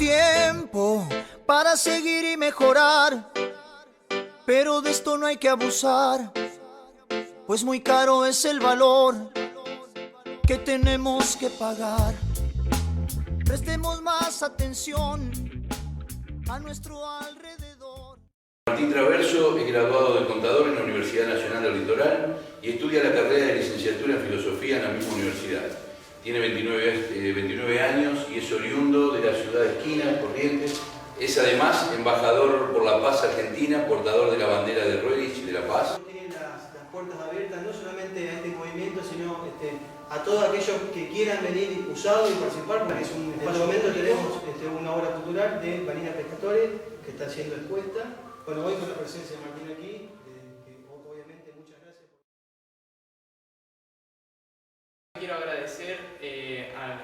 tiempo para seguir y mejorar, pero de esto no hay que abusar, pues muy caro es el valor que tenemos que pagar. Prestemos más atención a nuestro alrededor. Martín Traverso es graduado de contador en la Universidad Nacional del Litoral y estudia la carrera de licenciatura en filosofía en la misma universidad. Tiene 29 años y es oriundo de la ciudad de Esquina, Corrientes. Es además embajador por la paz argentina, portador de la bandera de Roerich y de la paz. Tiene las puertas abiertas no solamente a este movimiento, sino a todos aquellos que quieran venir impulsados y participar, porque en este momento tenemos una obra cultural de Vanina Pescatore que está siendo expuesta. Bueno, hoy con la presencia de Martín aquí, que obviamente muchas gracias. Quiero agradecer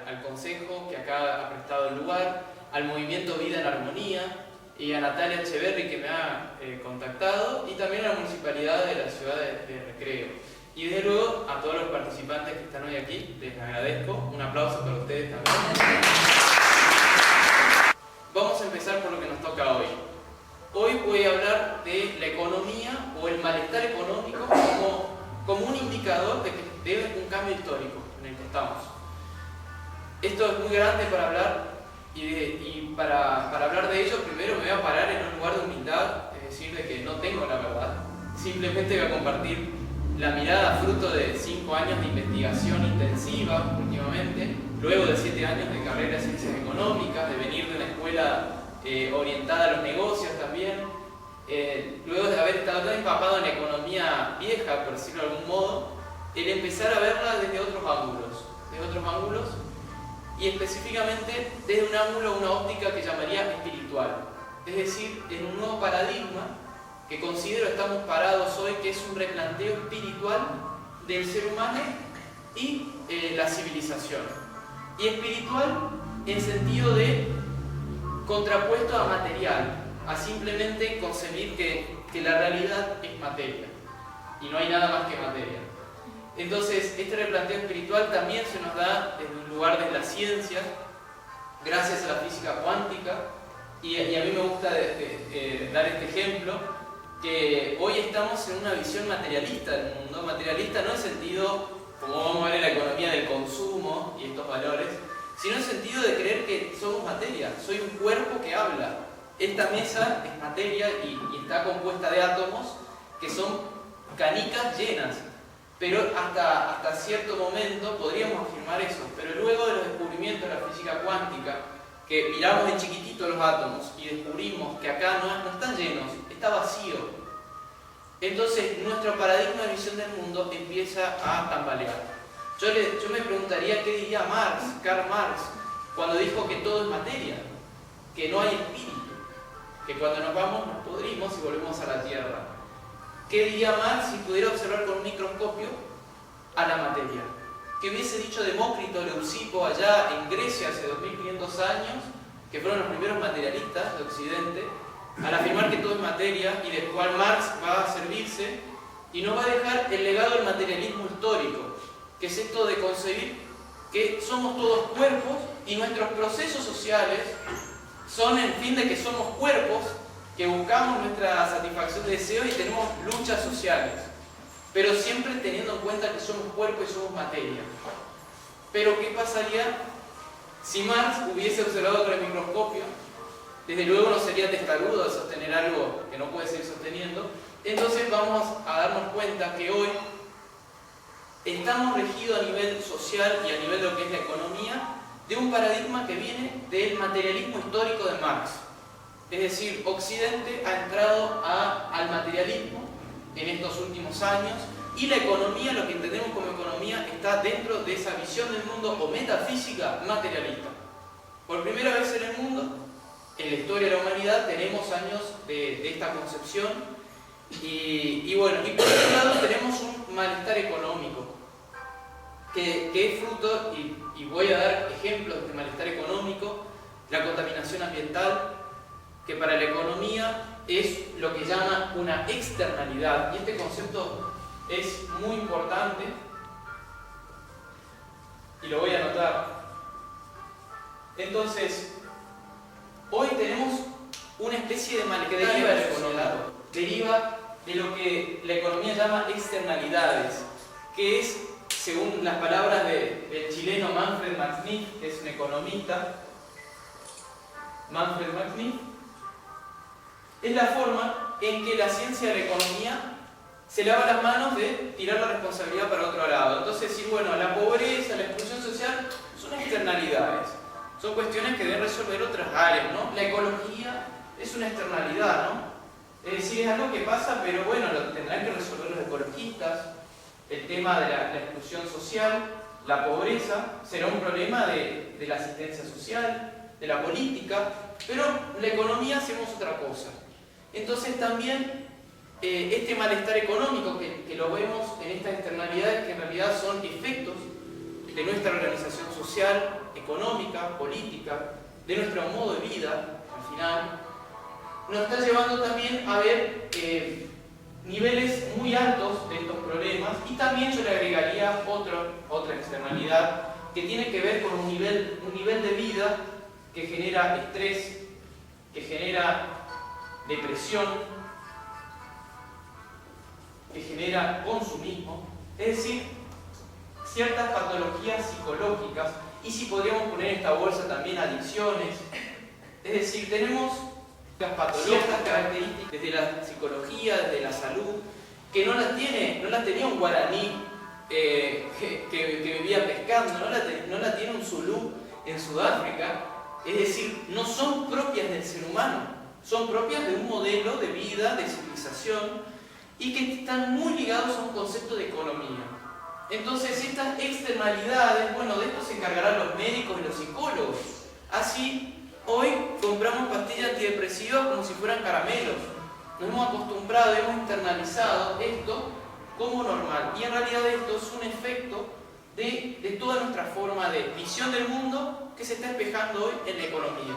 al Consejo que acá ha prestado el lugar, al Movimiento Vida en Armonía y a Natalia Echeverri que me ha contactado, y también a la Municipalidad de la Ciudad de Recreo. Y desde luego a todos los participantes que están hoy aquí, les agradezco. Un aplauso para ustedes también. Vamos a empezar por lo que nos toca hoy. Hoy voy a hablar de la economía o el malestar económico como un indicador de que debe un cambio histórico en el que estamos. Esto es muy grande para hablar y para hablar de ello primero me voy a parar en un lugar de humildad, es decir, de que no tengo la verdad. Simplemente voy a compartir la mirada fruto de 5 años de investigación intensiva últimamente, luego de 7 años de carrera de ciencias económicas, de venir de una escuela orientada a los negocios también, luego de haber estado tan empapado en la economía vieja, por decirlo de algún modo, el empezar a verla desde otros ángulos, y específicamente desde un ángulo, una óptica que llamaría espiritual, es decir, en un nuevo paradigma que considero estamos parados hoy, que es un replanteo espiritual del ser humano y la civilización. Y espiritual en sentido de contrapuesto a material, a simplemente concebir que la realidad es materia y no hay nada más que materia. Entonces, este replanteo espiritual también se nos da desde un lugar de la ciencia, gracias a la física cuántica, y a mí me gusta dar este ejemplo, que hoy estamos en una visión materialista del mundo, materialista no en sentido, como vamos a ver en la economía del consumo y estos valores, sino en sentido de creer que somos materia, soy un cuerpo que habla. Esta mesa es materia y está compuesta de átomos que son canicas llenas, pero hasta cierto momento podríamos afirmar eso, pero luego de los descubrimientos de la física cuántica, que miramos en chiquitito los átomos y descubrimos que acá no están llenos, está vacío. Entonces nuestro paradigma de visión del mundo empieza a tambalear. Yo me preguntaría qué diría Karl Marx, cuando dijo que todo es materia, que no hay espíritu, que cuando nos vamos nos podrimos y volvemos a la tierra. ¿Qué diría Marx si pudiera observar con un microscopio a la materia? ¿Qué hubiese dicho Demócrito, Leucipo allá en Grecia hace 2500 años, que fueron los primeros materialistas de Occidente, al afirmar que todo es materia y del cual Marx va a servirse y nos va a dejar el legado del materialismo histórico, que es esto de concebir que somos todos cuerpos y nuestros procesos sociales son en fin de que somos cuerpos que buscamos nuestra satisfacción de deseo y tenemos luchas sociales, pero siempre teniendo en cuenta que somos cuerpo y somos materia. Pero ¿qué pasaría si Marx hubiese observado con el microscopio? Desde luego no sería testarudo de sostener algo que no puede seguir sosteniendo. Entonces vamos a darnos cuenta que hoy estamos regidos a nivel social y a nivel de lo que es la economía de un paradigma que viene del materialismo histórico de Marx. Es decir, Occidente ha entrado al materialismo en estos últimos años y la economía, lo que entendemos como economía, está dentro de esa visión del mundo o metafísica materialista. Por primera vez en el mundo, en la historia de la humanidad, tenemos años de esta concepción y bueno, y por otro lado tenemos un malestar económico que es fruto, y voy a dar ejemplos de este malestar económico, la contaminación ambiental, que para la economía es lo que llama una externalidad, y este concepto es muy importante y lo voy a anotar. Entonces, hoy tenemos una especie de malestar que deriva de la economía, deriva de lo que la economía llama externalidades, que es, según las palabras del chileno Manfred Max-Niff, que es un economista, Manfred Max-Niff, es la forma en que la ciencia de la economía se lava las manos de tirar la responsabilidad para otro lado. Entonces decir, bueno, la pobreza, la exclusión social son externalidades, son cuestiones que deben resolver otras áreas, ¿no? La ecología es una externalidad, ¿no? Es decir, es algo que pasa, pero bueno, lo tendrán que resolver los ecologistas. El tema de la exclusión social, la pobreza, será un problema de la asistencia social, de la política, pero la economía hacemos otra cosa. Entonces también este malestar económico que lo vemos en estas externalidades, que en realidad son efectos de nuestra organización social, económica, política, de nuestro modo de vida, al final, nos está llevando también a ver niveles muy altos de estos problemas, y también yo le agregaría otra externalidad que tiene que ver con un nivel de vida que genera estrés, que genera depresión, que genera consumismo, es decir, ciertas patologías psicológicas, y si podríamos poner en esta bolsa también adicciones, es decir, tenemos las patologías, características desde la psicología, desde la salud, que no las tenía un guaraní que vivía pescando, no la tiene un zulú en Sudáfrica, es decir, no son propias del ser humano, son propias de un modelo de vida, de civilización, y que están muy ligados a un concepto de economía. Entonces estas externalidades, bueno, de esto se encargarán los médicos y los psicólogos. Así, hoy compramos pastillas antidepresivas como si fueran caramelos. Nos hemos acostumbrado, hemos internalizado esto como normal. Y en realidad esto es un efecto de toda nuestra forma de visión del mundo que se está espejando hoy en la economía.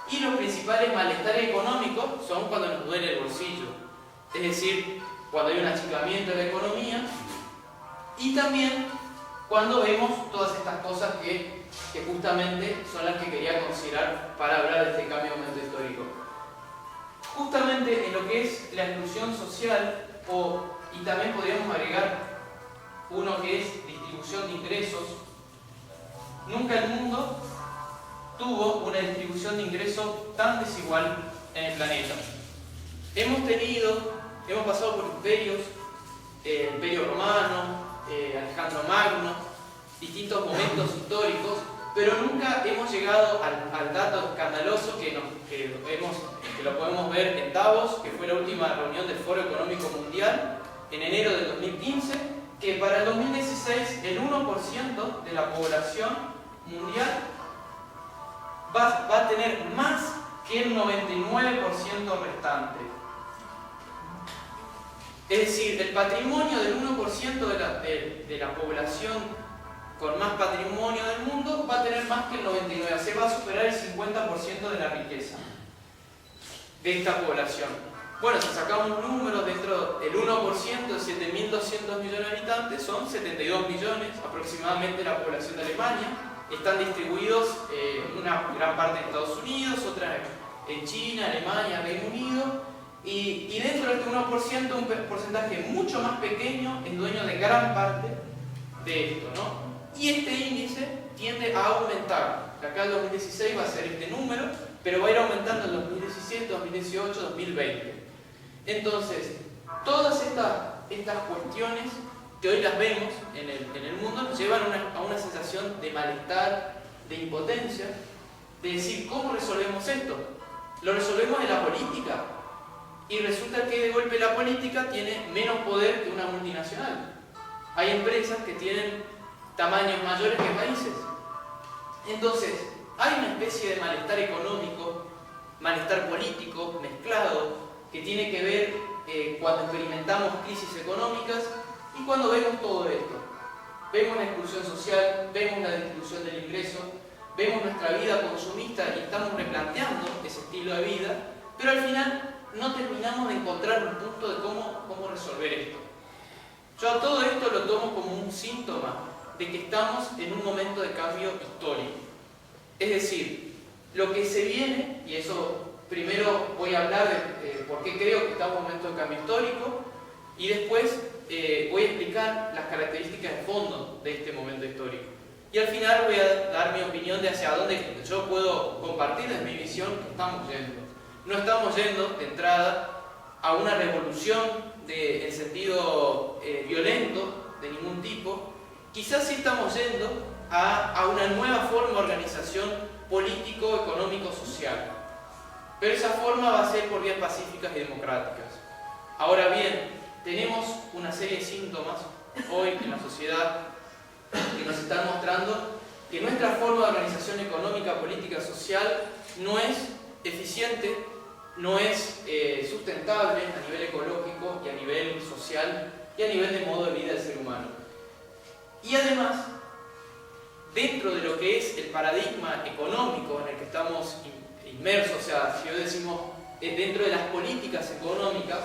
Y los principales malestares económicos son cuando nos duele el bolsillo. Es decir, cuando hay un achicamiento de la economía, y también cuando vemos todas estas cosas que justamente son las que quería considerar para hablar de este cambio de momento histórico. Justamente en lo que es la exclusión social, y también podríamos agregar uno que es distribución de ingresos, nunca el mundo tuvo una distribución de ingresos tan desigual en el planeta. Hemos pasado por imperios, el Imperio Romano, Alejandro Magno, distintos momentos históricos, pero nunca hemos llegado al dato escandaloso que lo podemos ver en Davos, que fue la última reunión del Foro Económico Mundial en enero del 2015, que para el 2016 el 1% de la población mundial va a tener más que el 99% restante. Es decir, el patrimonio del 1% de la población con más patrimonio del mundo va a tener más que el 99%, se va a superar el 50% de la riqueza de esta población. Bueno, si sacamos números, dentro del 1% de 7.200 millones de habitantes son 72 millones aproximadamente la población de Alemania. Están distribuidos una gran parte en Estados Unidos, otra en China, Alemania, Reino Unido. Y dentro de este 1%, un porcentaje mucho más pequeño es dueño de gran parte de esto, ¿no? Y este índice tiende a aumentar. Acá el 2016 va a ser este número, pero va a ir aumentando en 2017, 2018, 2020. Entonces, todas estas cuestiones que hoy las vemos en el mundo nos llevan a una sensación de malestar, de impotencia, de decir, ¿cómo resolvemos esto? Lo resolvemos en la política. Y resulta que de golpe la política tiene menos poder que una multinacional. Hay empresas que tienen tamaños mayores que países. Entonces, hay una especie de malestar económico, malestar político, mezclado, que tiene que ver cuando experimentamos crisis económicas y cuando vemos todo esto. Vemos la exclusión social, vemos la distribución del ingreso, vemos nuestra vida consumista y estamos replanteando ese estilo de vida, pero al final no terminamos de encontrar un punto de cómo resolver esto. Yo a todo esto lo tomo como un síntoma de que estamos en un momento de cambio histórico. Es decir, lo que se viene, y eso primero voy a hablar de por qué creo que estamos en un momento de cambio histórico, y después voy a explicar las características de fondo de este momento histórico. Y al final voy a dar mi opinión de hacia dónde yo puedo compartir desde mi visión que estamos yendo. No estamos yendo de entrada a una revolución en sentido violento de ningún tipo. Quizás sí estamos yendo a una nueva forma de organización político, económico, social. Pero esa forma va a ser por vías pacíficas y democráticas. Ahora bien, tenemos una serie de síntomas hoy en la sociedad que nos están mostrando que nuestra forma de organización económica, política, social no es eficiente, no es sustentable a nivel ecológico y a nivel social y a nivel de modo de vida del ser humano. Y además, dentro de lo que es el paradigma económico en el que estamos inmersos, o sea, si hoy decimos dentro de las políticas económicas,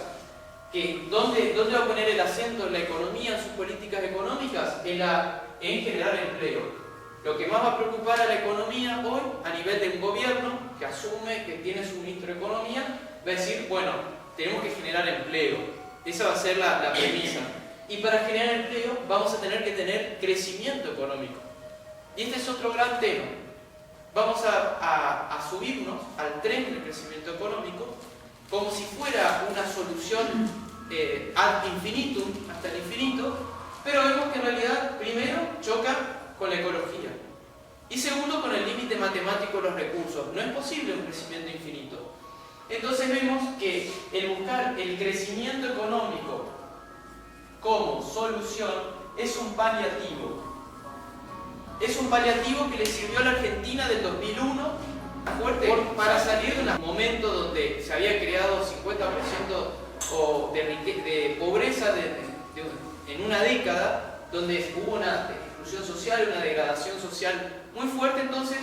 ¿dónde va a poner el acento la economía en sus políticas económicas? En generar empleo. Lo que más va a preocupar a la economía hoy, a nivel de un gobierno que asume que tiene su ministro de Economía, va a decir, bueno, tenemos que generar empleo. Esa va a ser la premisa. Y para generar empleo vamos a tener que tener crecimiento económico. Y este es otro gran tema. Vamos a subirnos al tren del crecimiento económico como si fuera una solución ad infinitum, hasta el infinito, pero vemos que en realidad, primero, choca con la ecología y segundo, con el límite matemático de los recursos. No es posible un crecimiento infinito. Entonces vemos que el buscar el crecimiento económico como solución es un paliativo. Es un paliativo que le sirvió a la Argentina del 2001 fuerte para salir de un momento donde se había creado 50% de pobreza en una década, donde hubo una exclusión social, una degradación social muy fuerte entonces,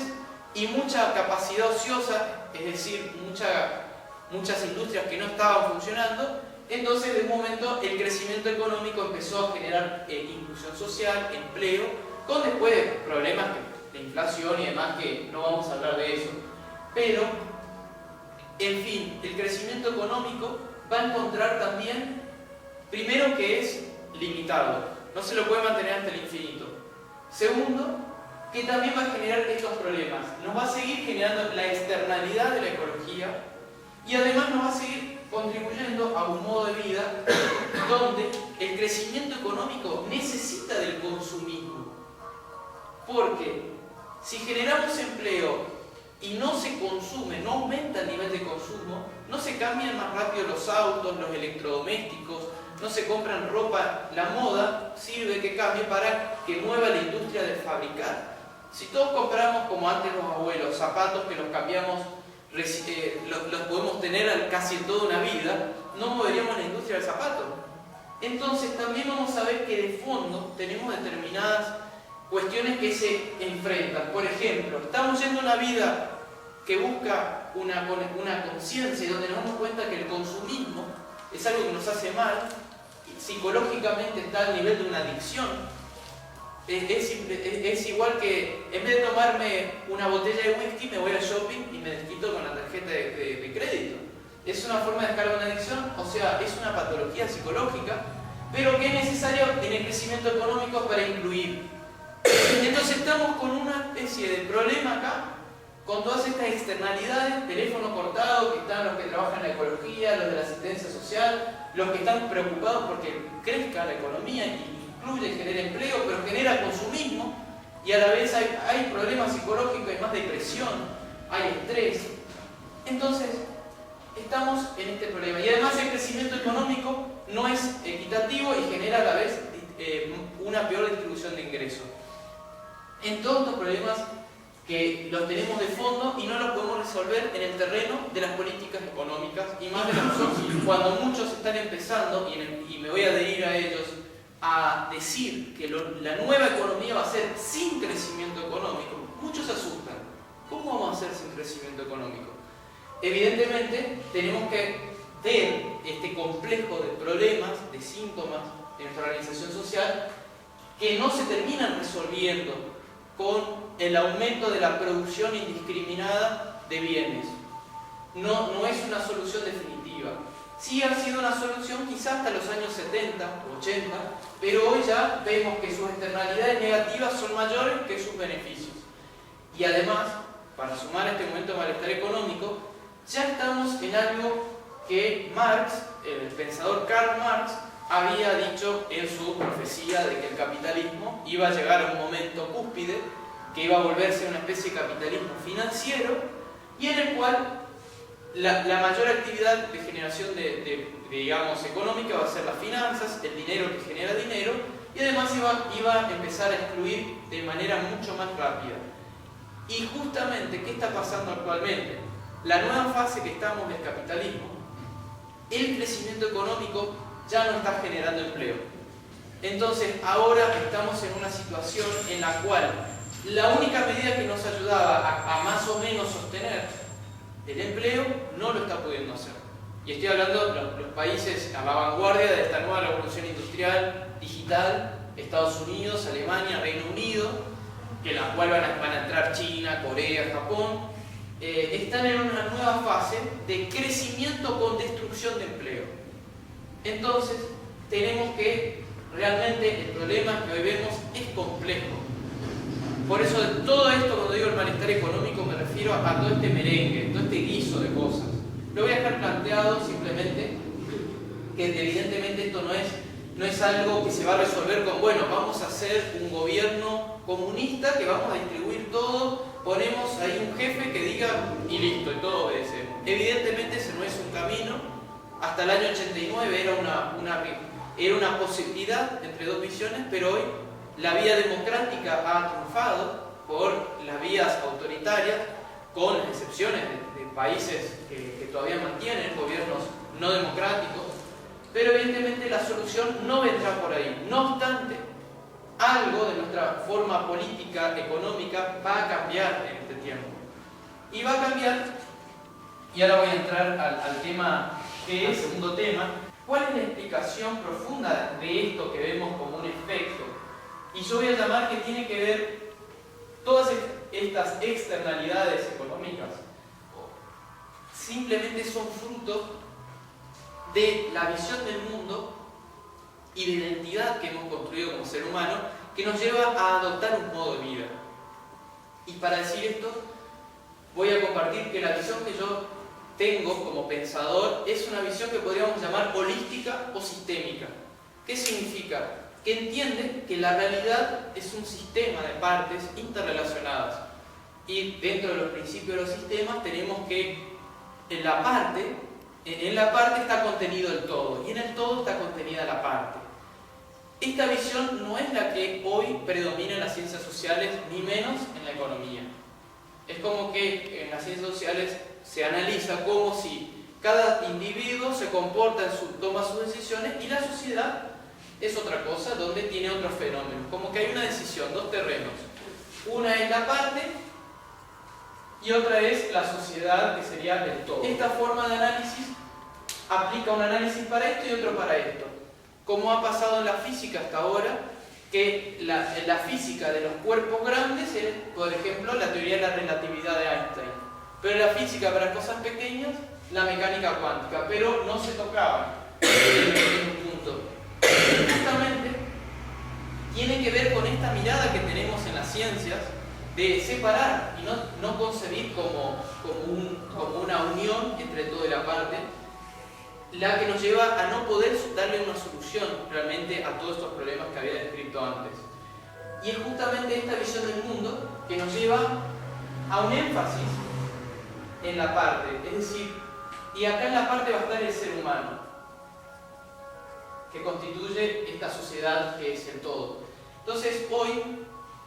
y mucha capacidad ociosa, es decir, muchas industrias que no estaban funcionando. Entonces, de un momento, el crecimiento económico empezó a generar inclusión social, empleo, con después problemas de inflación y demás, que no vamos a hablar de eso. Pero, en fin, el crecimiento económico va a encontrar también, primero, que es limitado, no se lo puede mantener hasta el infinito. Segundo, que también va a generar estos problemas, nos va a seguir generando la externalidad de la ecología y además nos va a seguir contribuyendo a un modo de vida donde el crecimiento económico necesita del consumismo. Porque si generamos empleo y no se consume, no aumenta el nivel de consumo, no se cambian más rápido los autos, los electrodomésticos, no se compran ropa, la moda sirve que cambie para que mueva la industria de fabricar. Si todos compramos como antes los abuelos, zapatos que los cambiamos, los podemos tener casi toda una vida, no moveríamos la industria del zapato. Entonces también vamos a ver que de fondo tenemos determinadas cuestiones que se enfrentan. Por ejemplo, estamos yendo a una vida que busca una conciencia donde nos damos cuenta que el consumismo es algo que nos hace mal, psicológicamente está al nivel de una adicción. Es igual que en vez de tomarme una botella de whisky me voy al shopping y me desquito con la tarjeta de crédito. Es una forma de descargar una adicción, o sea, es una patología psicológica, pero que es necesario en el crecimiento económico para incluir. Entonces estamos con una especie de problema acá, con todas estas externalidades, teléfono cortado, que están los que trabajan en la ecología, los de la asistencia social, los que están preocupados porque crezca la economía y incluye, genera empleo, pero genera consumismo, y a la vez hay problemas psicológicos, hay más depresión, hay estrés. Entonces, estamos en este problema. Y además el crecimiento económico no es equitativo y genera a la vez una peor distribución de ingresos. En todos estos problemas que los tenemos de fondo y no los podemos resolver en el terreno de las políticas económicas, y más de nosotros, cuando muchos están empezando, y me voy a adherir a ellos, a decir que la nueva economía va a ser sin crecimiento económico, muchos se asustan. ¿Cómo vamos a hacer sin crecimiento económico? Evidentemente tenemos que ver este complejo de problemas, de síntomas de nuestra organización social que no se terminan resolviendo con el aumento de la producción indiscriminada de bienes. No es una solución definitiva. Sí ha sido una solución quizás hasta los años 70 o 80, pero hoy ya vemos que sus externalidades negativas son mayores que sus beneficios. Y además, para sumar a este momento de malestar económico, ya estamos en algo que Marx, el pensador Karl Marx, había dicho en su profecía de que el capitalismo iba a llegar a un momento cúspide, que iba a volverse una especie de capitalismo financiero, y en el cual la mayor actividad de generación digamos, económica va a ser las finanzas, el dinero que genera dinero, y además iba a empezar a excluir de manera mucho más rápida. Y justamente, ¿qué está pasando actualmente? La nueva fase que estamos del capitalismo, el crecimiento económico ya no está generando empleo. Entonces, ahora estamos en una situación en la cual la única medida que nos ayudaba a más o menos sostener el empleo no lo está pudiendo hacer. Y estoy hablando de los países a la vanguardia de esta nueva revolución industrial, digital, Estados Unidos, Alemania, Reino Unido, que la cual van a entrar China, Corea, Japón, están en una nueva fase de crecimiento con destrucción de empleo. Entonces, tenemos que, realmente, el problema que hoy vemos es complejo. Por eso, de todo esto, cuando digo el malestar económico, me refiero a todo este merengue, todo este guiso de cosas. Lo voy a dejar planteado simplemente, que evidentemente esto no es algo que se va a resolver con, bueno, vamos a hacer un gobierno comunista que vamos a distribuir todo, ponemos ahí un jefe que diga y listo, y todo obedecemos. Evidentemente ese no es un camino. Hasta el año 89 era una posibilidad entre dos visiones, pero hoy la vía democrática ha triunfado por las vías autoritarias, con las excepciones de países que todavía mantienen gobiernos no democráticos, pero evidentemente la solución no vendrá por ahí. No obstante, algo de nuestra forma política, económica, va a cambiar en este tiempo. Y va a cambiar, y ahora voy a entrar al tema, que es el segundo tema. ¿Cuál es la explicación profunda de esto que vemos como un efecto? Y yo voy a llamar que tiene que ver todas estas externalidades económicas, simplemente son fruto de la visión del mundo y de la identidad que hemos construido como ser humano, que nos lleva a adoptar un modo de vida. Y para decir esto, voy a compartir que la visión que yo tengo como pensador es una visión que podríamos llamar holística o sistémica. ¿Qué significa? Que entiende que la realidad es un sistema de partes interrelacionadas. Y dentro de los principios de los sistemas tenemos que en la parte está contenido el todo, y en el todo está contenida la parte. Esta visión no es la que hoy predomina en las ciencias sociales, ni menos en la economía. Es como que en las ciencias sociales se analiza como si cada individuo se comporta, toma sus decisiones, y la sociedad es otra cosa, donde tiene otros fenómenos. Como que hay una decisión, dos terrenos. Una es la parte y otra es la sociedad, que sería el todo. Esta forma de análisis aplica un análisis para esto y otro para esto. Como ha pasado en la física hasta ahora, que la física de los cuerpos grandes es, por ejemplo, la teoría de la relatividad de Einstein. Pero la física para cosas pequeñas, la mecánica cuántica, pero no se tocaban en un punto. Justamente tiene que ver con esta mirada que tenemos en las ciencias de separar y no concebir como una unión entre todo y la parte, la que nos lleva a no poder darle una solución realmente a todos estos problemas que había descrito antes. Y es justamente esta visión del mundo que nos lleva a un énfasis en la parte, es decir, y acá en la parte va a estar el ser humano, que constituye esta sociedad que es el todo. Entonces, hoy,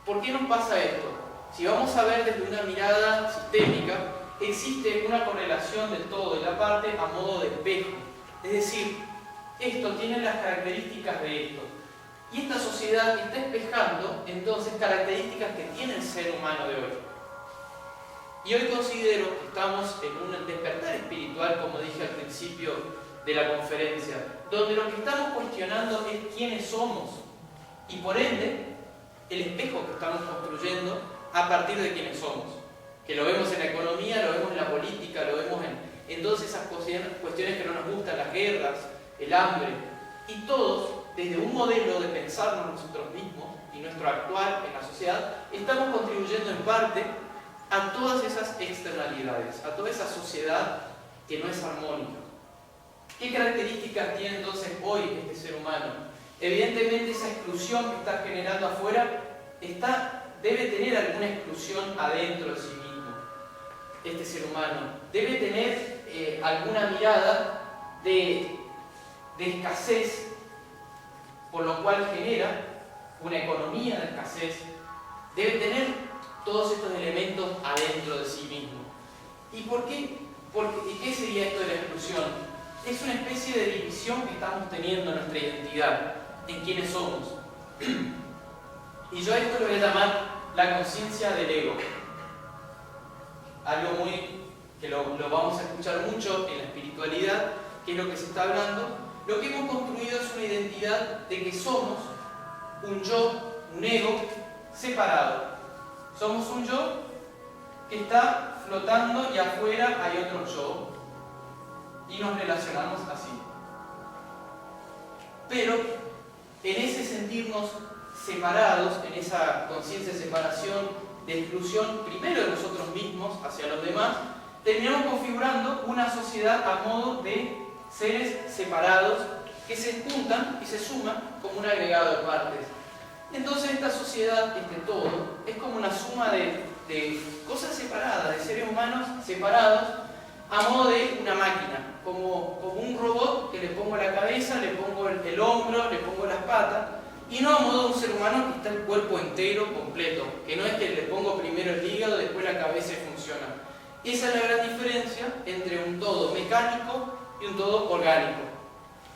¿por qué nos pasa esto? Si vamos a ver desde una mirada sistémica, existe una correlación del todo y la parte a modo de espejo. Es decir, esto tiene las características de esto. Y esta sociedad está espejando, entonces, características que tiene el ser humano de hoy. Y hoy considero que estamos en un despertar espiritual, como dije al principio de la conferencia, donde lo que estamos cuestionando es quiénes somos y por ende el espejo que estamos construyendo a partir de quiénes somos. que lo vemos en la economía, lo vemos en la política, lo vemos en todas esas cuestiones que no nos gustan, las guerras, el hambre, y todos, desde un modelo de pensarnos nosotros mismos y nuestro actuar en la sociedad, estamos contribuyendo en parte a todas esas externalidades, a toda esa sociedad que no es armónica. ¿Qué características tiene entonces hoy este ser humano? Evidentemente esa exclusión que está generando afuera debe tener alguna exclusión adentro de sí mismo. Este ser humano debe tener alguna mirada de escasez, por lo cual genera una economía de escasez. Debe tener todos estos elementos adentro de sí mismo. ¿Y por qué? ¿Y qué sería esto de la exclusión? Es una especie de división que estamos teniendo en nuestra identidad, en quiénes somos. Y yo a esto lo voy a llamar la conciencia del ego. Algo que lo vamos a escuchar mucho en la espiritualidad, que es lo que se está hablando. Lo que hemos construido es una identidad de que somos un yo, un ego, separado. Somos un yo que está flotando y afuera hay otro yo y nos relacionamos así. Pero en ese sentirnos separados, en esa conciencia de separación, de exclusión, primero de nosotros mismos hacia los demás, terminamos configurando una sociedad a modo de seres separados que se juntan y se suman como un agregado de partes. Entonces esta sociedad, este todo, es como una suma de cosas separadas, de seres humanos separados a modo de una máquina, como un robot que le pongo la cabeza, le pongo el hombro, le pongo las patas, y no a modo de un ser humano que está el cuerpo entero, completo, que no es que le pongo primero el hígado, después la cabeza y funciona. Esa es la gran diferencia entre un todo mecánico y un todo orgánico.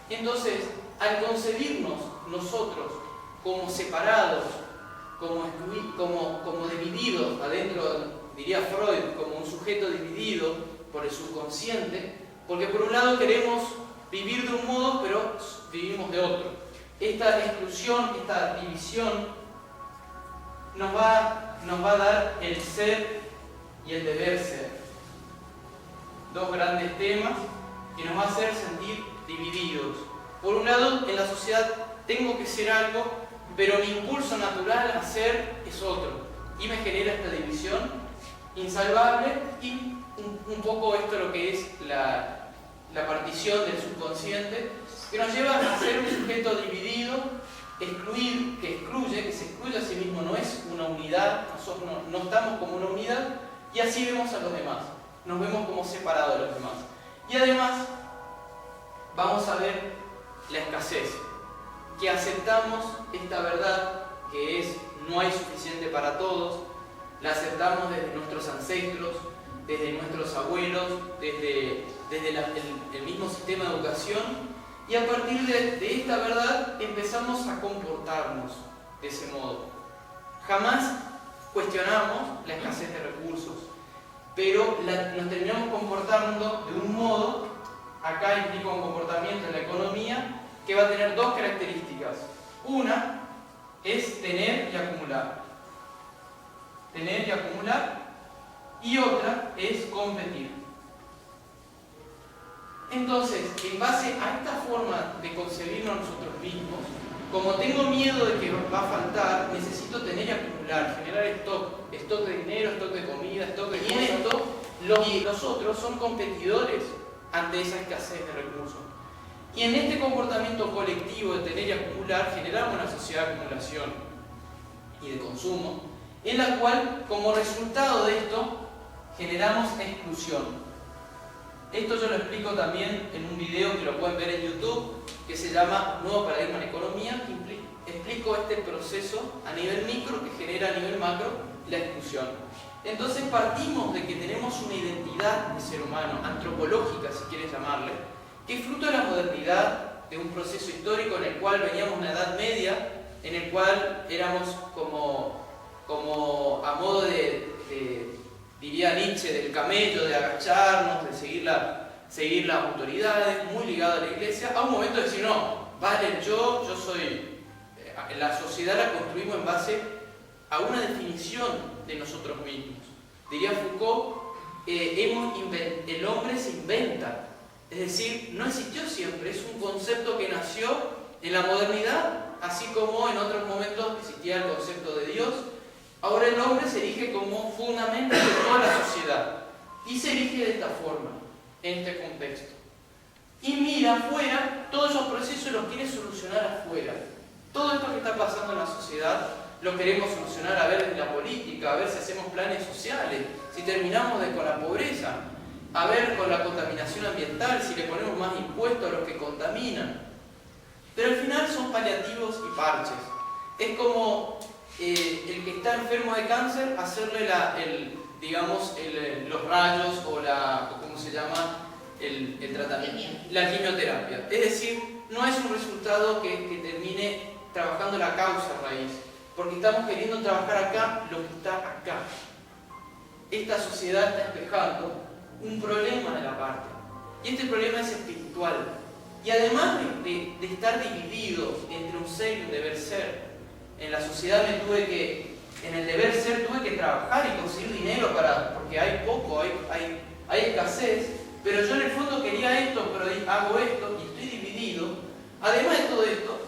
Entonces, al concebirnos nosotros como separados, como divididos, adentro, diría Freud, como un sujeto dividido por el subconsciente, porque por un lado queremos vivir de un modo, pero vivimos de otro. Esta exclusión, esta división, nos va a dar el ser y el deber ser. Dos grandes temas que nos va a hacer sentir divididos. Por un lado, en la sociedad tengo que ser algo, pero mi impulso natural a ser es otro. Y me genera esta división insalvable y un poco esto lo que es la partición del subconsciente, que nos lleva a ser un sujeto dividido, excluir, que se excluye a sí mismo, no es una unidad, nosotros no estamos como una unidad, y así vemos a los demás, nos vemos como separados de los demás. Y además, vamos a ver la escasez, que aceptamos esta verdad que es no hay suficiente para todos, la aceptamos desde nuestros ancestros, desde nuestros abuelos, desde el mismo sistema de educación, y a partir de esta verdad empezamos a comportarnos de ese modo. Jamás cuestionamos la escasez de recursos, pero nos terminamos comportando de un modo, acá implica un comportamiento en la economía, que va a tener dos características. Una es tener y acumular. Tener y acumular. Y otra es competir. Entonces, en base a esta forma de concebirnos nosotros mismos, como tengo miedo de que va a faltar, necesito tener y acumular, generar stock de dinero, stock de comida, stock de cosas. Y en esto, los otros son competidores ante esa escasez de recursos. Y en este comportamiento colectivo de tener y acumular, generamos una sociedad de acumulación y de consumo, en la cual, como resultado de esto, generamos exclusión. Esto yo lo explico también en un video que lo pueden ver en YouTube, que se llama Nuevo Paradigma en Economía, que explico este proceso a nivel micro que genera a nivel macro la exclusión. Entonces partimos de que tenemos una identidad de ser humano, antropológica si quieres llamarle, que es fruto de la modernidad, de un proceso histórico en el cual veníamos de una edad media, en el cual éramos como a modo diría Nietzsche, del camello, de agacharnos, de seguir las autoridades, muy ligado a la iglesia, a un momento de decir, no, vale, yo soy, la sociedad la construimos en base a una definición de nosotros mismos, Diría Foucault, el hombre se inventa. Es decir, no existió siempre, es un concepto que nació en la modernidad, así como en otros momentos existía el concepto de Dios. Ahora el hombre se erige como fundamento de toda la sociedad y se erige de esta forma, en este contexto. Y mira afuera, todos esos procesos los quiere solucionar afuera. Todo esto que está pasando en la sociedad lo queremos solucionar, a ver, en la política, a ver si hacemos planes sociales, si terminamos con la pobreza, a ver con la contaminación ambiental, si le ponemos más impuestos a los que contaminan. Pero al final son paliativos y parches. Es como el que está enfermo de cáncer, hacerle los rayos o ¿cómo se llama? El tratamiento, la quimioterapia. Es decir, no es un resultado que termine trabajando la causa raíz, porque estamos queriendo trabajar acá lo que está acá. Esta sociedad está espejando un problema de la parte, y este problema es espiritual. Y además de estar dividido entre un ser y un deber ser, en la sociedad en el deber ser tuve que trabajar y conseguir dinero porque hay poco, hay escasez, pero yo en el fondo quería esto, pero hago esto y estoy dividido. Además de todo esto,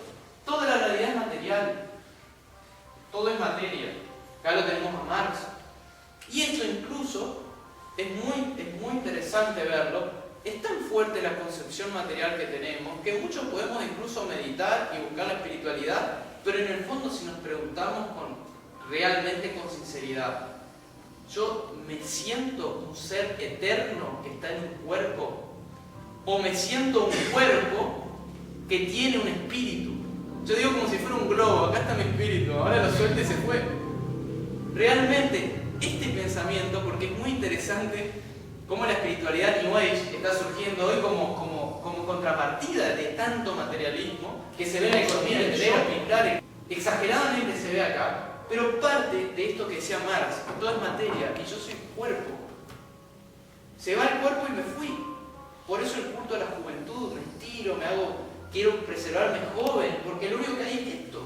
toda la realidad es material, todo es materia. Acá lo tenemos a Marx. Y esto incluso es muy interesante verlo. Es tan fuerte la concepción material que tenemos que muchos podemos incluso meditar y buscar la espiritualidad, pero en el fondo, si nos preguntamos realmente con sinceridad, ¿yo me siento un ser eterno que está en un cuerpo? ¿O me siento un cuerpo que tiene un espíritu? Yo digo como si fuera un globo, acá está mi espíritu, ahora lo suelto y se fue. Realmente, este pensamiento, porque es muy interesante cómo la espiritualidad New Age está surgiendo hoy como contrapartida de tanto materialismo que se ve en la economía, en el shopping, exageradamente se ve acá, pero parte de esto que decía Marx, todo es materia y yo soy cuerpo. Se va el cuerpo y me fui. Por eso el culto a la juventud, me estiro, quiero preservarme joven, porque lo único que hay es esto.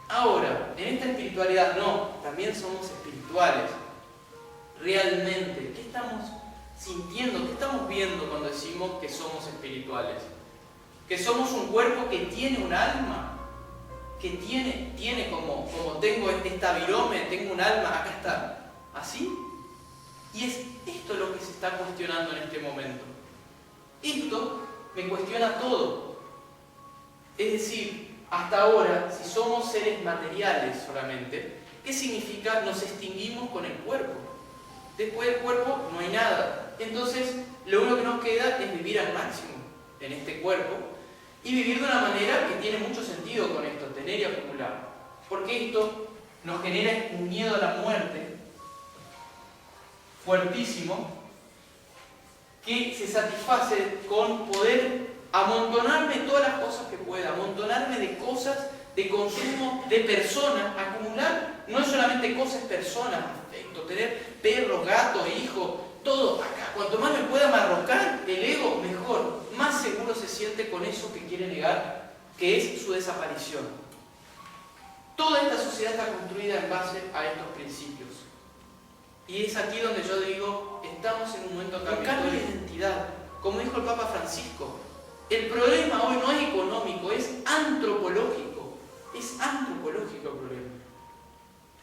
Ahora, en esta espiritualidad, no, también somos espirituales. Realmente, ¿qué estamos sintiendo? ¿Qué estamos viendo cuando decimos que somos espirituales? Que somos un cuerpo que tiene un alma, que tiene como tengo esta virome, tengo un alma, acá está, así. Y es esto lo que se está cuestionando en este momento. Esto me cuestiona todo. Es decir, hasta ahora, si somos seres materiales solamente, ¿qué significa? Nos extinguimos con el cuerpo. Después del cuerpo no hay nada. Entonces, lo único que nos queda es vivir al máximo en este cuerpo y vivir de una manera que tiene mucho sentido con esto, tener y acumular. Porque esto nos genera un miedo a la muerte fuertísimo que se satisface con poder amontonarme todas las cosas que pueda, amontonarme de cosas, de consumo, de personas, acumular no es solamente cosas, personas, afecto, tener perros, gatos, hijos, todo acá. Cuanto más me pueda marrocar el ego, mejor. Más seguro se siente con eso que quiere negar, que es su desaparición. Toda esta sociedad está construida en base a estos principios. Y es aquí donde yo digo, estamos en un momento de cambio de identidad. Como dijo el Papa Francisco, el problema hoy no es económico, es antropológico. Es antropológico el problema.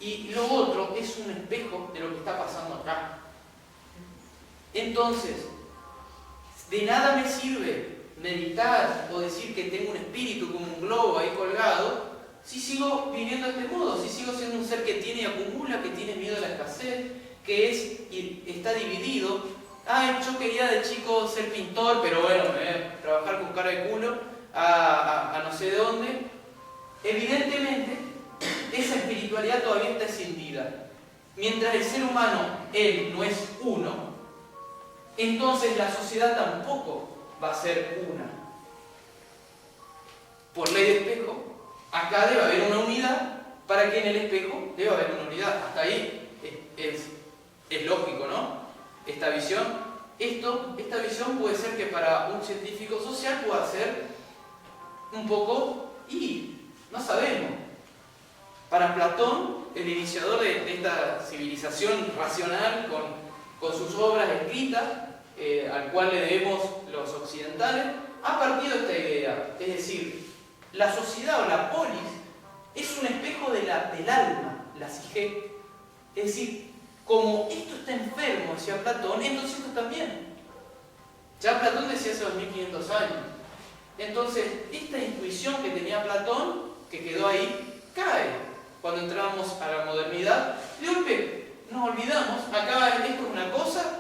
Y lo otro es un espejo de lo que está pasando acá. Entonces, de nada me sirve meditar o decir que tengo un espíritu como un globo ahí colgado si sigo viviendo de este modo, si sigo siendo un ser que tiene y acumula, que tiene miedo a la escasez, que está dividido. Yo quería de chico ser pintor, pero bueno, trabajar con cara de culo a no sé dónde. Evidentemente, esa espiritualidad todavía está escindida. Mientras el ser humano, él no es uno, entonces la sociedad tampoco va a ser una. Por ley de espejo, acá debe haber una unidad para que en el espejo debe haber una unidad. Hasta ahí es lógico, ¿no? Esta visión puede ser que para un científico social pueda ser un poco, y no sabemos. Para Platón, el iniciador de esta civilización racional con sus obras escritas, al cual le debemos los occidentales, ha partido esta idea. Es decir, la sociedad o la polis es un espejo del alma, la psique. Es decir, como esto está enfermo, decía Platón, entonces esto también. Ya Platón decía hace 2500 años. Entonces, esta intuición que tenía Platón, que quedó ahí, cae. Cuando entramos a la modernidad, de golpe nos olvidamos, acá esto es una cosa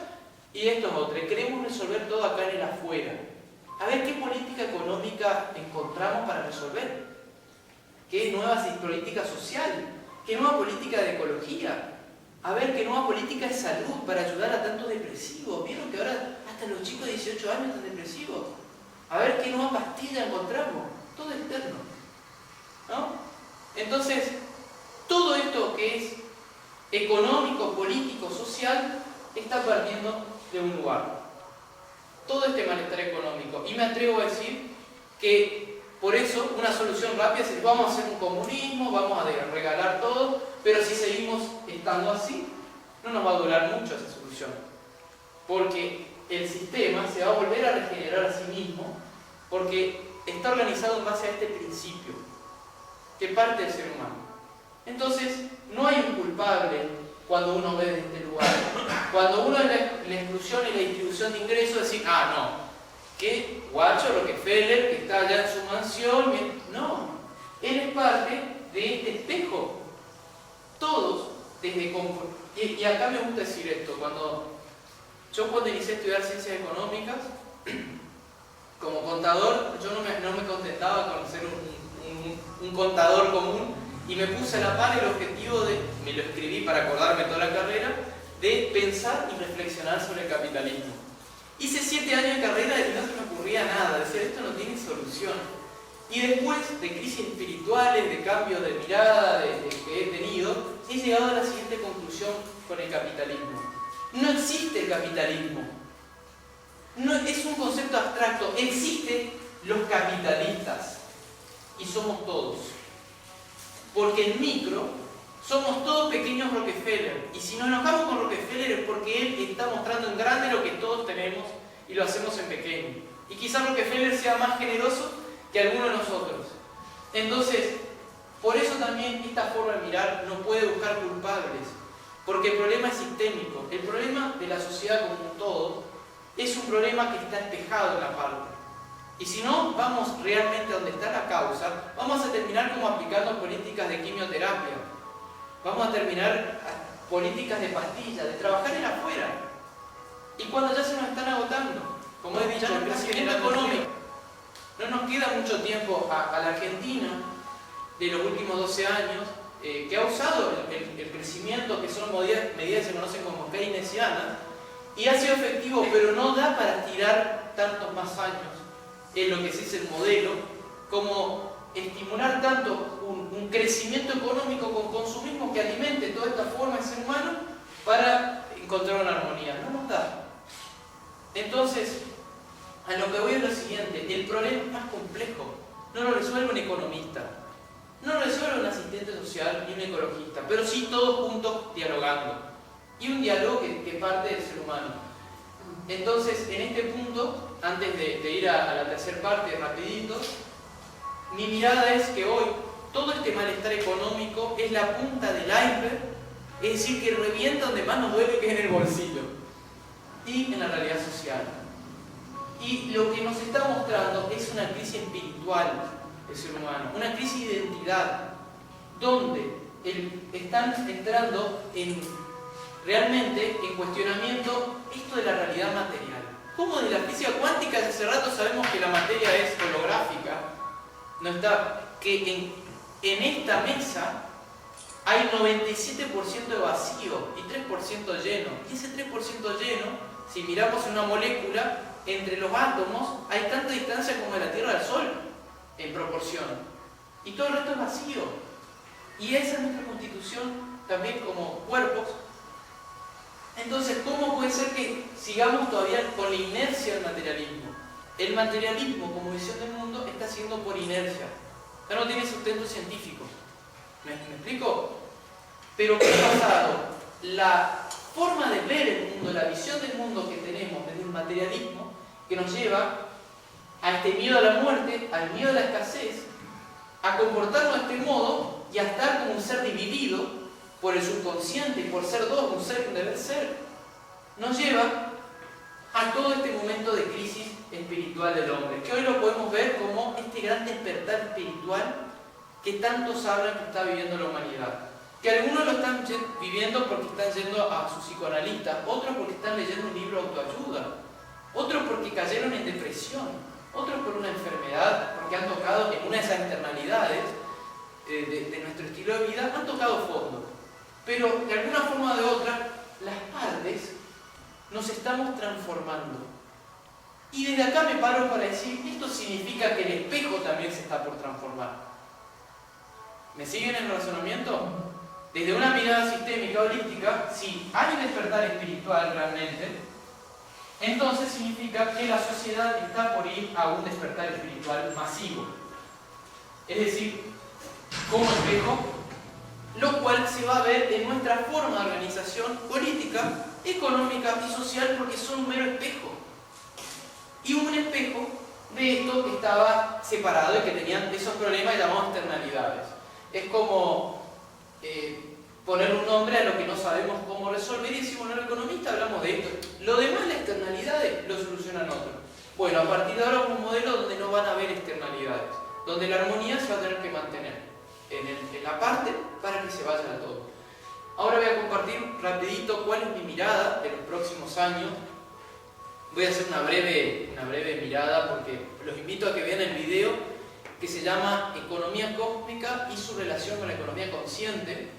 y esto es otra. Queremos resolver todo acá en el afuera. A ver qué política económica encontramos para resolver. ¿Qué nueva política social? ¿Qué nueva política de ecología? A ver qué nueva política de salud para ayudar a tantos depresivos. ¿Vieron que ahora hasta los chicos de 18 años están depresivos? A ver qué nueva pastilla encontramos. Todo externo, ¿no? Entonces, todo esto que es económico, político, social, está partiendo de un lugar. Todo este malestar económico. Y me atrevo a decir que por eso una solución rápida es: vamos a hacer un comunismo, vamos a regalar todo, pero si seguimos estando así, no nos va a durar mucho esa solución. Porque el sistema se va a volver a regenerar a sí mismo, porque está organizado en base a este principio, que parte del ser humano. Entonces, no hay un culpable cuando uno ve desde este lugar. Cuando uno ve la exclusión y la distribución de ingresos, decir, no, que guacho Rockefeller, que está allá en su mansión, no, él es parte de este espejo. Todos, desde y acá me gusta decir esto, cuando inicié a estudiar ciencias económicas, como contador, yo no me contentaba con ser un contador común, y me puse a la par el objetivo me lo escribí para acordarme toda la carrera, de pensar y reflexionar sobre el capitalismo. Hice 7 años de carrera y no se me ocurría nada, decía, esto no tiene solución. Y después de crisis espirituales, de cambios de mirada que he tenido, he llegado a la siguiente conclusión con el capitalismo. No existe el capitalismo. No, es un concepto abstracto. Existen los capitalistas. Y somos todos. Porque en micro somos todos pequeños Rockefeller. Y si nos enojamos con Rockefeller es porque él está mostrando en grande lo que todos tenemos y lo hacemos en pequeño. Y quizás Rockefeller sea más generoso que alguno de nosotros. Entonces, por eso también esta forma de mirar no puede buscar culpables. Porque el problema es sistémico. El problema de la sociedad como un todo es un problema que está espejado en la parte. Y si no vamos realmente a donde está la causa, vamos a terminar como aplicando políticas de quimioterapia. Vamos a terminar políticas de pastillas, de trabajar en afuera. Y cuando ya se nos están agotando, como he dicho, el crecimiento económico. No nos queda mucho tiempo a la Argentina de los últimos 12 años, que ha usado el crecimiento, que son medidas que se conocen como keynesianas, y ha sido efectivo, pero no da para tirar tantos más años. Es lo que se dice el modelo, como estimular tanto un crecimiento económico con consumismo que alimente toda esta forma de ser humano para encontrar una armonía. No nos da. Entonces, a lo que voy es lo siguiente: el problema es más complejo. No lo resuelve un economista, no lo resuelve un asistente social ni un ecologista, pero sí todos juntos dialogando. Y un diálogo que parte del ser humano. Entonces, en este punto, antes de ir a la tercera parte, rapidito, mi mirada es que hoy todo este malestar económico es la punta del iceberg, es decir, que revienta donde más nos duele, que es en el bolsillo y en la realidad social. Y lo que nos está mostrando es una crisis espiritual del ser humano, una crisis de identidad, donde están entrando realmente en cuestionamiento esto de la realidad material. Como de la física cuántica, desde hace rato sabemos que la materia es holográfica, no está, que en esta mesa hay 97% de vacío y 3% lleno. Y ese 3% lleno, si miramos una molécula, entre los átomos hay tanta distancia como de la Tierra al Sol, en proporción. Y todo el resto es vacío. Y esa es nuestra constitución también como cuerpos. Entonces, ¿cómo puede ser que sigamos todavía con la inercia del materialismo? El materialismo como visión del mundo está siendo por inercia. Ya no tiene sustento científico. ¿Me explico? Pero ¿qué ha pasado? La forma de ver el mundo, la visión del mundo que tenemos desde el materialismo, que nos lleva a este miedo a la muerte, al miedo a la escasez, a comportarnos de este modo y a estar como un ser dividido por el subconsciente y por ser dos, un ser, un deber ser, nos lleva a todo este momento de crisis espiritual del hombre, que hoy lo podemos ver como este gran despertar espiritual que tantos hablan que está viviendo la humanidad. Que algunos lo están viviendo porque están yendo a su psicoanalista, otros porque están leyendo un libro de autoayuda, otros porque cayeron en depresión, otros por una enfermedad, porque han tocado en una de esas externalidades de nuestro estilo de vida, han tocado fondo. Pero de alguna forma o de otra, las partes nos estamos transformando. Y desde acá me paro para decir, esto significa que el espejo también se está por transformar. ¿Me siguen en el razonamiento? Desde una mirada sistémica, holística, si hay un despertar espiritual realmente, entonces significa que la sociedad está por ir a un despertar espiritual masivo. Es decir, como espejo, lo cual se va a ver en nuestra forma de organización política, económica y social, porque son un mero espejo. Y un espejo de esto que estaba separado y que tenían esos problemas llamados externalidades. Es como poner un nombre a lo que no sabemos cómo resolver y decimos, bueno, los economistas hablamos de esto. Lo demás, las externalidades, lo solucionan otros. Bueno, a partir de ahora un modelo donde no van a haber externalidades, donde la armonía se va a tener que mantener en la parte para que se vaya a todo. Ahora voy a compartir rapidito cuál es mi mirada de los próximos años. Voy a hacer una breve mirada porque los invito a que vean el video que se llama Economía Cósmica y su relación con la economía consciente,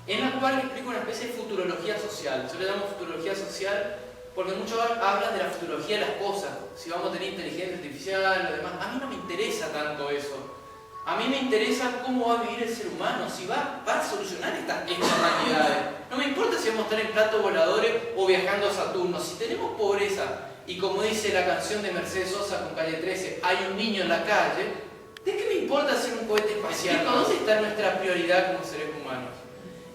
en la cual explico una especie de futurología social. Yo le llamo futurología social porque muchos hablan de la futurología de las cosas, si vamos a tener inteligencia artificial, lo demás. A mí no me interesa tanto eso. A mí me interesa cómo va a vivir el ser humano, si va a solucionar estas externalidades. No me importa si vamos a estar en platos voladores o viajando a Saturno. Si tenemos pobreza y, como dice la canción de Mercedes Sosa con Calle 13, hay un niño en la calle, ¿de qué me importa hacer un cohete espacial? ¿Dónde está nuestra prioridad como seres humanos?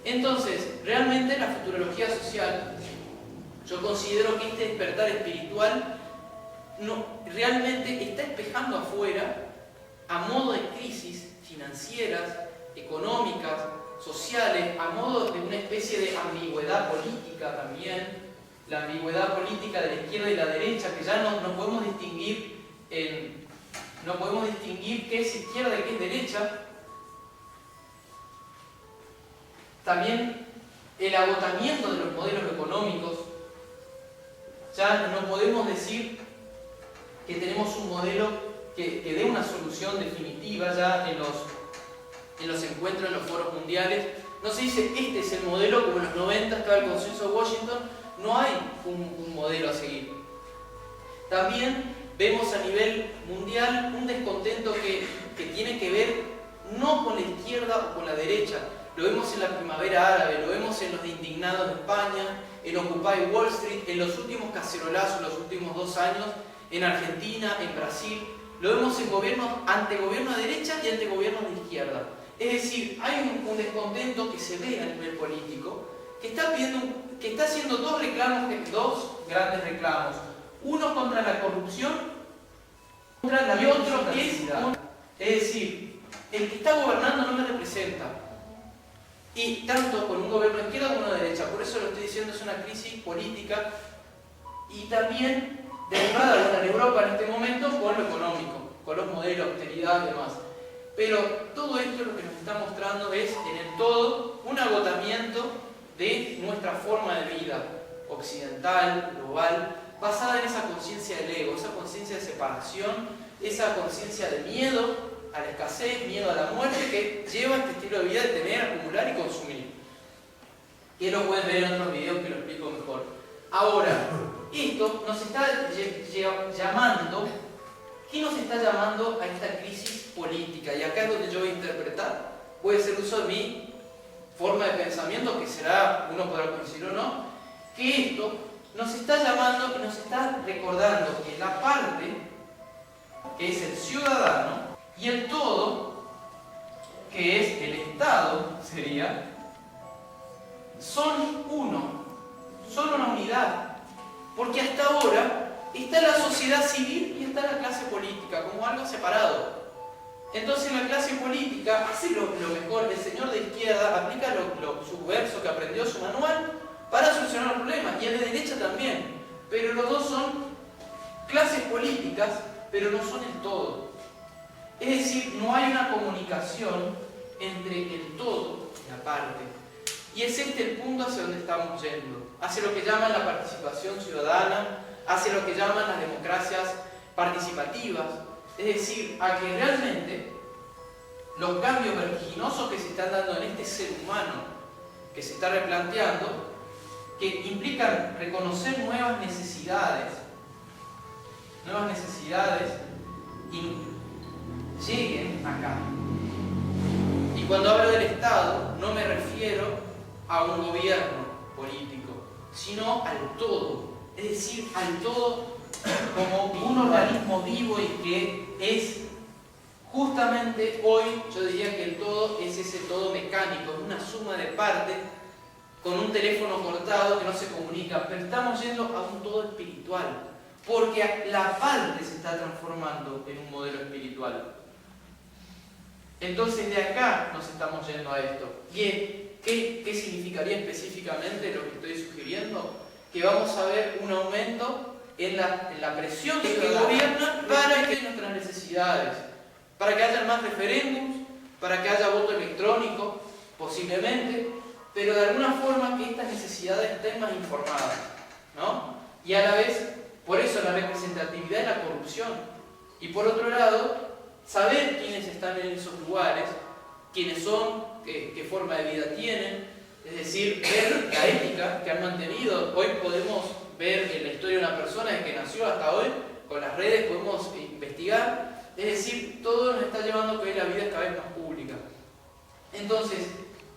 Entonces, realmente la futurología social, yo considero que este despertar espiritual realmente está espejando afuera, a modo de crisis financieras, económicas, sociales, a modo de una especie de ambigüedad política también, la ambigüedad política de la izquierda y la derecha, que ya no podemos distinguir qué es izquierda y qué es derecha. También el agotamiento de los modelos económicos. Ya no podemos decir que tenemos un modelo que dé una solución definitiva ya en los encuentros, en los foros mundiales. No se dice, este es el modelo, como en los 90 estaba el consenso de Washington. No hay un modelo a seguir. También vemos a nivel mundial un descontento que tiene que ver no con la izquierda o con la derecha. Lo vemos en la primavera árabe, lo vemos en los indignados de España, en Occupy Wall Street, en los últimos cacerolazos, los últimos 2 años, en Argentina, en Brasil. Lo vemos en gobiernos, ante gobiernos de derecha y ante gobiernos de izquierda. Es decir, hay un descontento que se ve a nivel político, que está haciendo dos grandes reclamos. Uno contra la corrupción y otro que es decir, el que está gobernando no me representa. Y tanto con un gobierno de izquierda como uno de derecha. Por eso lo estoy diciendo, es una crisis política y también derivada en Europa en este momento con lo económico, con los modelos de austeridad y demás. Pero todo esto lo que nos está mostrando es, en el todo, un agotamiento de nuestra forma de vida occidental, global, basada en esa conciencia del ego, esa conciencia de separación, esa conciencia de miedo a la escasez, miedo a la muerte, que lleva este estilo de vida de tener, acumular y consumir. Que lo pueden ver en otros videos que lo explico mejor. Ahora, esto nos está llamando, ¿qué nos está llamando a esta crisis política? Y acá es donde yo voy a interpretar, voy a hacer uso de mi forma de pensamiento, que será, uno podrá coincidir o no, que esto nos está llamando y nos está recordando que la parte, que es el ciudadano, y el todo, que es el Estado, Estado sería, son uno, son una unidad. Porque hasta ahora está la sociedad civil y está la clase política, como algo separado. Entonces la clase política hace lo mejor, el señor de izquierda aplica su verso que aprendió, su manual, para solucionar los problemas, y el de derecha también. Pero los dos son clases políticas, pero no son el todo. Es decir, no hay una comunicación entre el todo y la parte. Y es este el punto hacia donde estamos yendo, hacia lo que llaman la participación ciudadana, hacia lo que llaman las democracias participativas. Es decir, a que realmente los cambios vertiginosos que se están dando en este ser humano, que se está replanteando, que implican reconocer nuevas necesidades, y lleguen acá. Y cuando hablo del Estado, no me refiero a un gobierno político, sino al todo. Es decir, al todo como un organismo vivo y que es justamente hoy, yo diría que el todo es ese todo mecánico, es una suma de partes con un teléfono cortado que no se comunica, pero estamos yendo a un todo espiritual, porque la parte se está transformando en un modelo espiritual. Entonces de acá nos estamos yendo a esto. ¿Y qué significaría específicamente lo que estoy sugiriendo? Que vamos a ver un aumento en la presión que gobierna para que nuestras necesidades, para que haya más referéndums, para que haya voto electrónico, posiblemente, pero de alguna forma que estas necesidades estén más informadas, ¿no? Y a la vez, por eso la representatividad es la corrupción. Y por otro lado, saber quiénes están en esos lugares, quiénes son, qué forma de vida tienen, es decir, ver la ética que han mantenido. Hoy podemos ver en la historia de una persona desde que nació hasta hoy, con las redes podemos investigar, es decir, todo nos está llevando a que la vida es cada vez más pública. Entonces,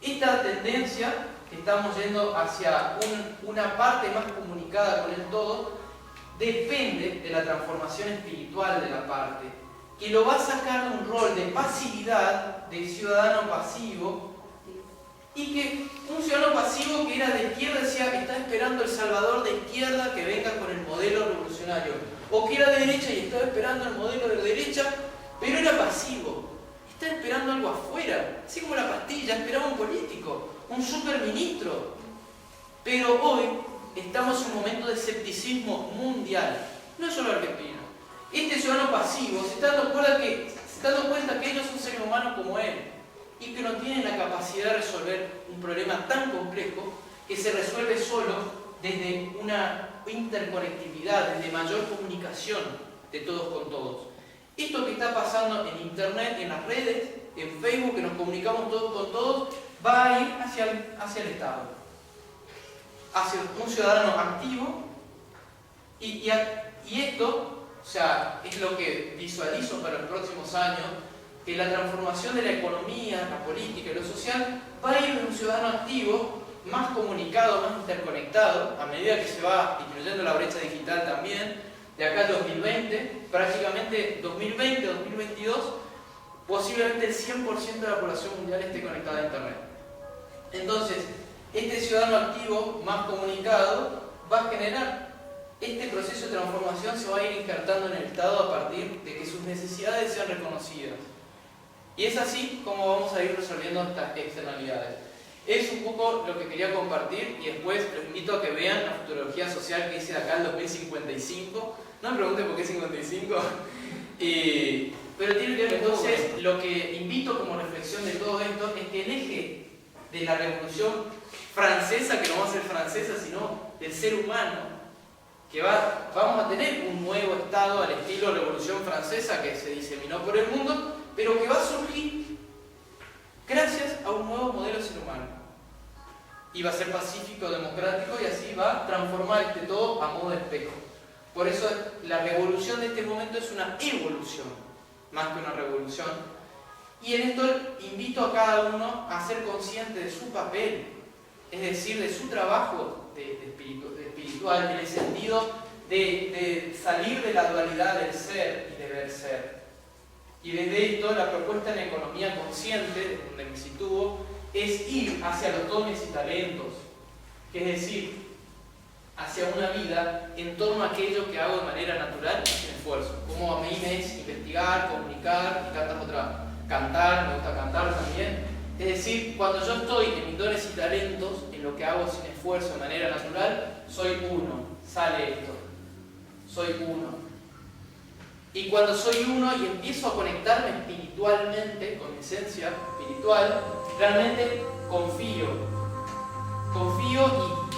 esta tendencia que estamos yendo hacia una parte más comunicada con el todo, depende de la transformación espiritual de la parte, que lo va a sacar de un rol de pasividad, de ciudadano pasivo, y que un ciudadano pasivo que era de izquierda decía que está esperando el salvador de izquierda que venga con el modelo revolucionario, o que era de derecha y estaba esperando el modelo de derecha, pero era pasivo, está esperando algo afuera, así como la pastilla, esperaba un político, un superministro. Pero hoy estamos en un momento de escepticismo mundial, no es solo Argentina. Este ciudadano pasivo se está dando cuenta que ellos son seres humanos como él y que no tienen la capacidad de resolver un problema tan complejo que se resuelve solo desde una interconectividad, desde mayor comunicación de todos con todos. Esto que está pasando en Internet, en las redes, en Facebook, que nos comunicamos todos con todos, va a ir hacia el Estado, hacia un ciudadano activo, y esto, o sea, es lo que visualizo para los próximos años, que la transformación de la economía, la política y lo social va a ir de un ciudadano activo, más comunicado, más interconectado, a medida que se va disminuyendo la brecha digital también, de acá al 2020, prácticamente 2020, 2022, posiblemente el 100% de la población mundial esté conectada a Internet. Entonces, este ciudadano activo, más comunicado, va a generar este proceso de transformación, se va a ir injertando en el Estado a partir de que sus necesidades sean reconocidas. Y es así como vamos a ir resolviendo estas externalidades. Es un poco lo que quería compartir y después los invito a que vean la futurología social que hice de acá en 2055. No me pregunten por qué 55. Pero tiene que ver, entonces, lo que invito como reflexión de todo esto es que el eje de la revolución francesa, que no va a ser francesa, sino del ser humano, que vamos a tener un nuevo Estado al estilo Revolución Francesa que se diseminó por el mundo, pero que va a surgir gracias a un nuevo modelo de ser humano. Y va a ser pacífico, democrático, y así va a transformar este todo a modo de espejo. Por eso la revolución de este momento es una evolución, más que una revolución. Y en esto invito a cada uno a ser consciente de su papel, es decir, de su trabajo espiritual, en el sentido de salir de la dualidad del ser y deber ser. Y desde esto, la propuesta en la economía consciente, donde me sitúo, es ir hacia los dones y talentos. Es decir, hacia una vida en torno a aquello que hago de manera natural y sin esfuerzo. Como a mí me es investigar, comunicar y cantar, me gusta cantar también. Es decir, cuando yo estoy en mis dones y talentos, en lo que hago sin esfuerzo de manera natural, soy uno, sale esto, soy uno. Y cuando soy uno y empiezo a conectarme espiritualmente, con mi esencia espiritual, realmente confío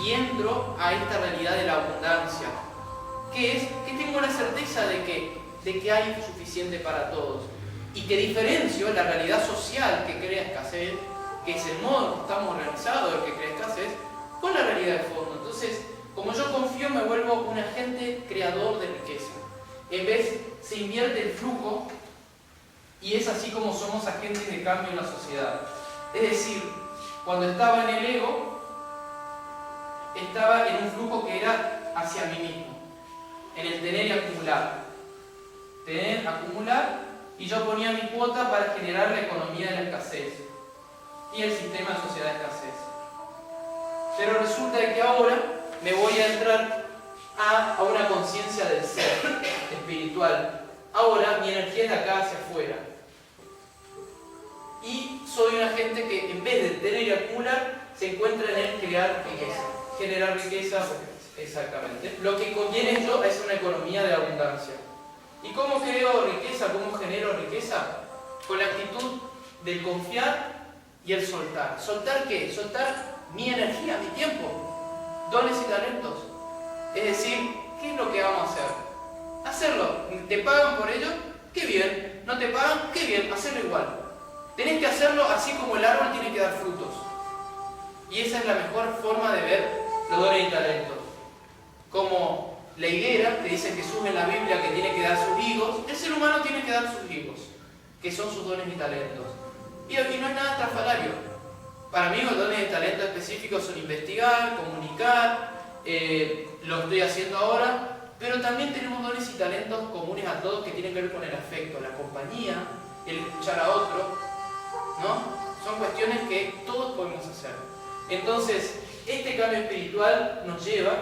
y entro a esta realidad de la abundancia, que es que tengo la certeza de que hay suficiente para todos, y que diferencio la realidad social que crea escasez, que es el modo en que estamos organizados, el que crea escasez, con la realidad de fondo. Entonces, como yo confío, me vuelvo un agente creador de riqueza. En vez, se invierte el flujo, y es así como somos agentes de cambio en la sociedad. Es decir, cuando estaba en el ego, estaba en un flujo que era hacia mí mismo, en el tener y acumular. Tener, acumular, y yo ponía mi cuota para generar la economía de la escasez y el sistema de sociedad de escasez. Pero resulta que ahora me voy a entrar a una conciencia del ser espiritual. Ahora mi energía es de acá hacia afuera. Y soy un agente que en vez de tener y acumular, se encuentra en el crear riqueza. Generar riqueza, exactamente. Lo que conviene esto es una economía de abundancia. ¿Y cómo creo riqueza? ¿Cómo genero riqueza? Con la actitud del confiar y el soltar. ¿Soltar qué? Soltar mi energía, mi tiempo, dones y talentos. Es decir, ¿qué es lo que vamos a hacer? Hacerlo. ¿Te pagan por ello? ¡Qué bien! ¿No te pagan? ¡Qué bien! Hacerlo igual. Tenés que hacerlo así como el árbol tiene que dar frutos. Y esa es la mejor forma de ver los dones y talentos. Como la higuera, que dice Jesús en la Biblia que tiene que dar sus higos, el ser humano tiene que dar sus higos, que son sus dones y talentos. Y aquí no es nada estrafalario. Para mí los dones y talentos específicos son investigar, comunicar, lo estoy haciendo ahora, pero también tenemos dones y talentos comunes a todos que tienen que ver con el afecto, la compañía, el escuchar a otro, ¿no? Son cuestiones que todos podemos hacer. Entonces, este cambio espiritual nos lleva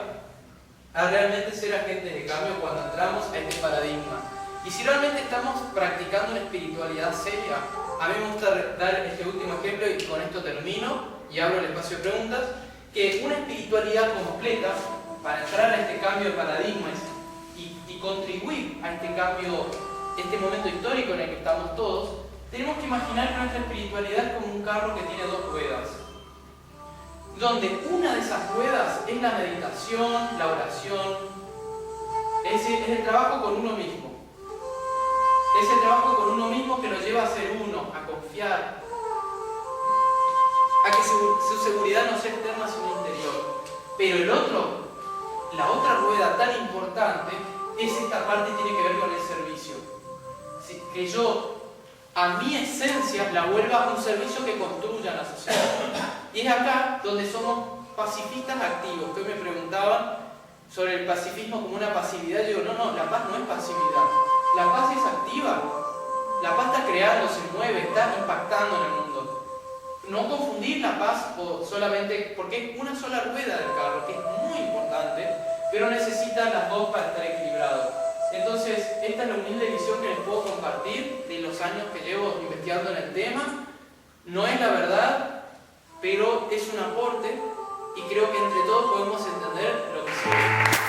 a realmente ser agentes de cambio cuando entramos a este paradigma. Y si realmente estamos practicando una espiritualidad seria, a mí me gusta dar este último ejemplo y con esto termino y abro el espacio de preguntas, que una espiritualidad completa, para entrar a este cambio de paradigmas y contribuir a este cambio, este momento histórico en el que estamos todos, tenemos que imaginar que nuestra espiritualidad es como un carro que tiene dos ruedas, donde una de esas ruedas es la meditación, la oración, es decir, es el trabajo con uno mismo. Es el trabajo con uno mismo que nos lleva a ser uno, a confiar, a que su seguridad no sea externa sino interior. Pero el otro, la otra rueda tan importante, es esta parte que tiene que ver con el servicio. Que yo, a mi esencia, la vuelva un servicio que construya la sociedad. Y es acá donde somos pacifistas activos, que hoy me preguntaban sobre el pacifismo como una pasividad. Yo digo, no, la paz no es pasividad. La paz es activa. La paz está creando, se mueve, está impactando en el mundo. No confundir la paz solamente, porque es una sola rueda del carro, que es muy importante, pero necesitan las dos para estar equilibrados. Entonces, esta es la humilde visión que les puedo compartir de los años que llevo investigando en el tema. No es la verdad, pero es un aporte y creo que entre todos podemos entender lo que se ve.